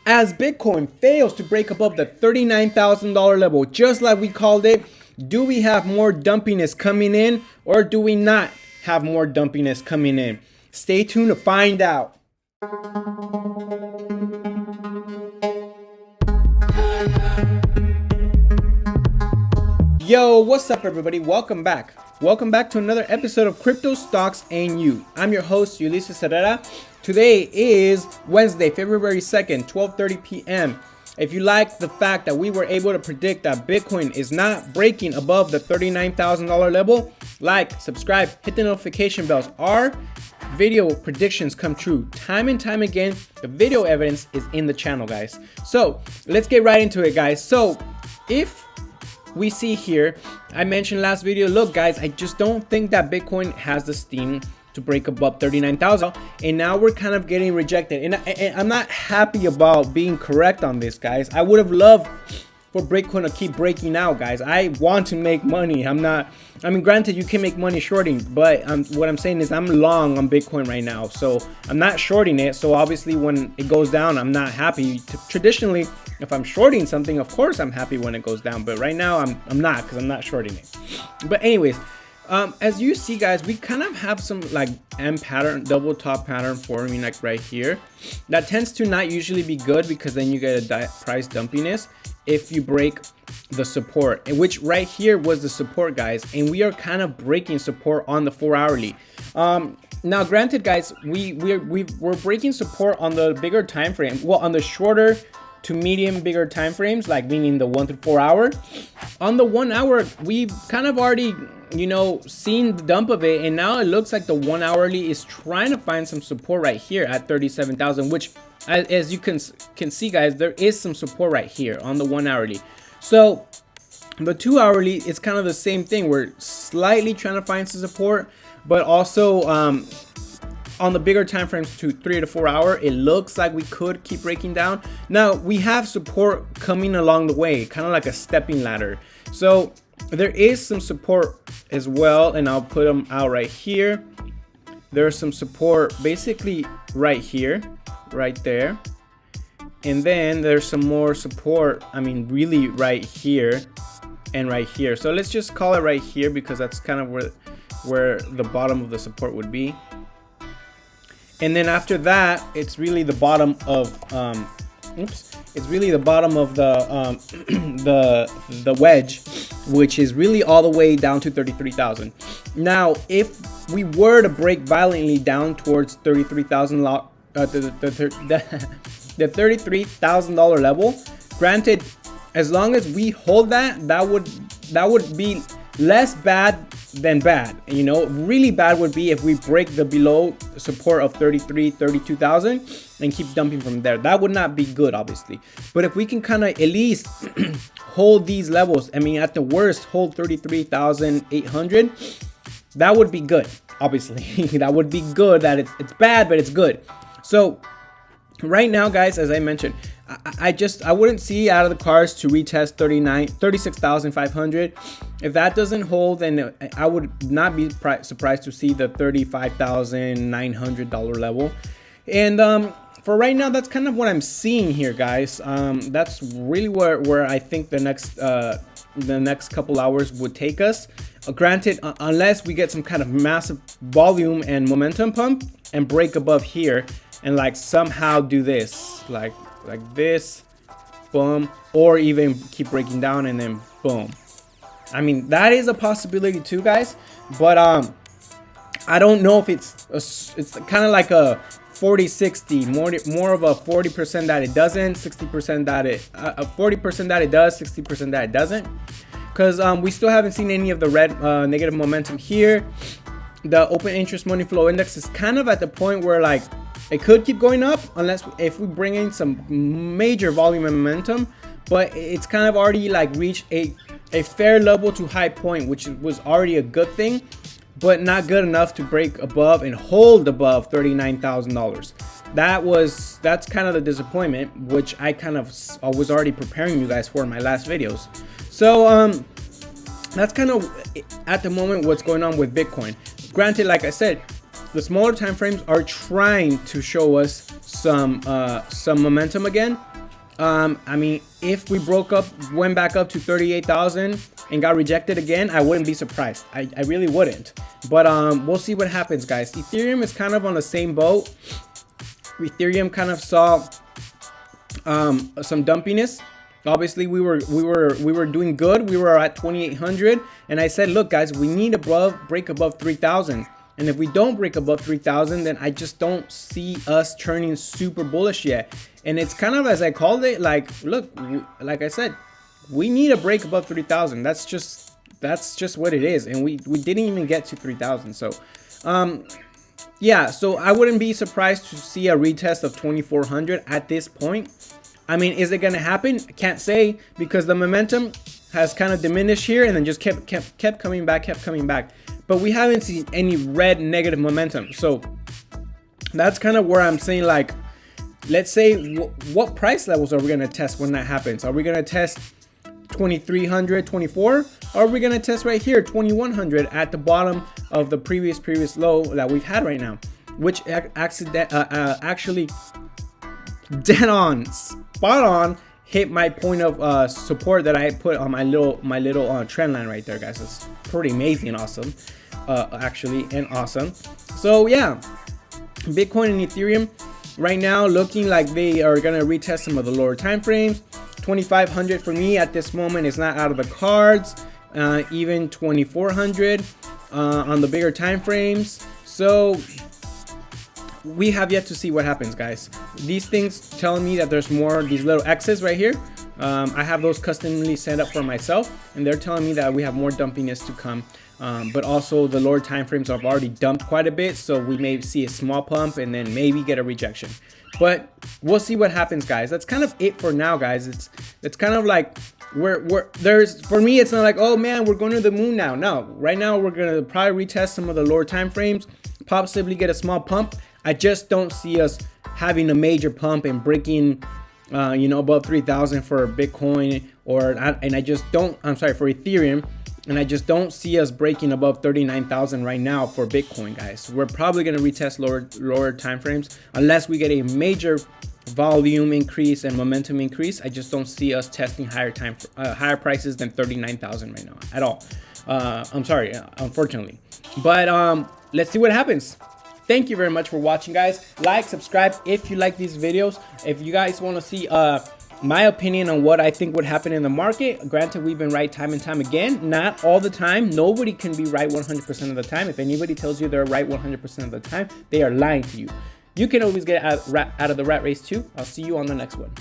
As Bitcoin fails to break above the $39,000 level, just like we called it, do we have more dumpiness coming in, or do we not have more dumpiness coming in? Stay tuned to find out. Yo, what's up everybody? Welcome back. Welcome back to another episode of Crypto, Stocks, and You. I'm your host, Ulises Herrera. Today is Wednesday, February 2nd, 12:30 p.m. If you like the fact that we were able to predict that Bitcoin is not breaking above the $39,000 level, like, subscribe, hit the notification bells. Our video predictions come true time and time again. The video evidence is in the channel, guys. So let's get right into it, guys. So if we see here, I mentioned last video, look guys, I just don't think that Bitcoin has the steam to break above 39,000, and now we're kind of getting rejected, and I'm not happy about being correct on this, guys. I would have loved for Bitcoin to keep breaking out, guys. I want to make money. I mean, granted, you can make money shorting, but what I'm saying is I'm long on Bitcoin right now, so I'm not shorting it. So obviously when it goes down, I'm not happy. Traditionally, if I'm shorting something, of course I'm happy when it goes down, but right now I'm not, because I'm not shorting it. But anyways, as you see, guys, we kind of have some like M pattern, double top pattern forming like right here. That tends to not usually be good, because then you get a price dumpiness if you break the support, which right here was the support, guys, and we are kind of breaking support on the 4 hourly. Now granted, guys, we're breaking support on the bigger time frame, well, on the shorter to medium bigger time frames, like meaning the 1 to 4 hour. On the 1 hour, we've kind of already, you know, seen the dump of it, and now it looks like the 1 hourly is trying to find some support right here at 37,000, which as you can see, guys, there is some support right here on the 1 hourly. So the 2 hourly is kind of the same thing. We're slightly trying to find some support, but also on the bigger time frames to 3 to 4 hour, it looks like we could keep breaking down. Now we have support coming along the way, kind of like a stepping ladder. So there is some support as well, and I'll put them out right here. There's some support basically right here, right there, and then there's some more support, I mean really right here and right here. So let's just call it right here, because that's kind of where the bottom of the support would be. And then after that, it's really the bottom of it's really the bottom of the the wedge, which is really all the way down to 33,000. Now if we were to break violently down towards 33,000, the $33,000 level, granted, as long as we hold that would be less bad than bad. You know, really bad would be if we break the below support of 32,000 and keep dumping from there. That would not be good, obviously. But if we can kind of at least hold these levels, I mean, at the worst, hold 33,800, that would be good, obviously. That would be good. That it's bad, but it's good. So right now, guys, as I mentioned, I wouldn't see out of the cards to retest 36,500. If that doesn't hold, then I would not be surprised to see the $35,900 level. And for right now, that's kind of what I'm seeing here, guys. That's really where I think the next couple hours would take us. Granted, unless we get some kind of massive volume and momentum pump and break above here, and like somehow do this, like this, boom, or even keep breaking down and then boom. I mean, that is a possibility too, guys, but I don't know if it's kind of like a 40-60, more of a 40% that it doesn't, 60% that it 40% that it does, 60% that it doesn't, because we still haven't seen any of the red negative momentum here. The open interest money flow index is kind of at the point where like it could keep going up if we bring in some major volume and momentum, but it's kind of already like reached a fair level to high point, which was already a good thing, but not good enough to break above and hold above $39,000. That's kind of the disappointment, which I kind of was already preparing you guys for in my last videos. So that's kind of at the moment what's going on with Bitcoin. Granted, like I said, the smaller time frames are trying to show us some momentum again, I mean, if we went back up to 38,000 and got rejected again, I wouldn't be surprised. I really wouldn't. But we'll see what happens, guys. Ethereum is kind of on the same boat. Ethereum kind of saw some dumpiness. Obviously, we were doing good. We were at 2,800, and I said, look, guys, we need to break above 3,000. And if we don't break above 3,000, then I just don't see us turning super bullish yet. And it's kind of, as I called it, like, look, like I said, we need a break above 3,000. That's just what it is. And we didn't even get to 3,000. So, yeah, so I wouldn't be surprised to see a retest of 2,400 at this point. I mean, is it going to happen? I can't say, because the momentum has kind of diminished here and then just kept coming back. But we haven't seen any red negative momentum. So that's kind of where I'm saying, like, let's say what price levels are we going to test when that happens? Are we going to test 2,300, 24? Or are we going to test right here, 2,100 at the bottom of the previous low that we've had right now, which actually dead on, spot on, hit my point of support that I put on my little trend line right there, guys. It's pretty amazing and awesome, actually, and awesome. So yeah, Bitcoin and Ethereum right now looking like they are gonna retest some of the lower time frames. 2,500 for me at this moment is not out of the cards. Even 2,400 on the bigger time frames. So we have yet to see what happens, guys. These things tell me that there's more, these little X's right here. I have those customly set up for myself, and they're telling me that we have more dumpiness to come. But also the lower time frames have already dumped quite a bit, so we may see a small pump and then maybe get a rejection. But we'll see what happens, guys. That's kind of it for now, guys. It's kind of like for me, it's not like, oh man, we're going to the moon now. No, right now we're gonna probably retest some of the lower time frames, possibly get a small pump. I just don't see us having a major pump and breaking, above 3,000 for Bitcoin, for Ethereum, and I just don't see us breaking above 39,000 right now for Bitcoin, guys. We're probably gonna retest lower time frames unless we get a major volume increase and momentum increase. I just don't see us testing higher prices than 39,000 right now at all. Unfortunately, but let's see what happens. Thank you very much for watching, guys. Like, subscribe if you like these videos. If you guys want to see my opinion on what I think would happen in the market, granted, we've been right time and time again. Not all the time. Nobody can be right 100% of the time. If anybody tells you they're right 100% of the time, they are lying to you. You can always get out of the rat race too. I'll see you on the next one.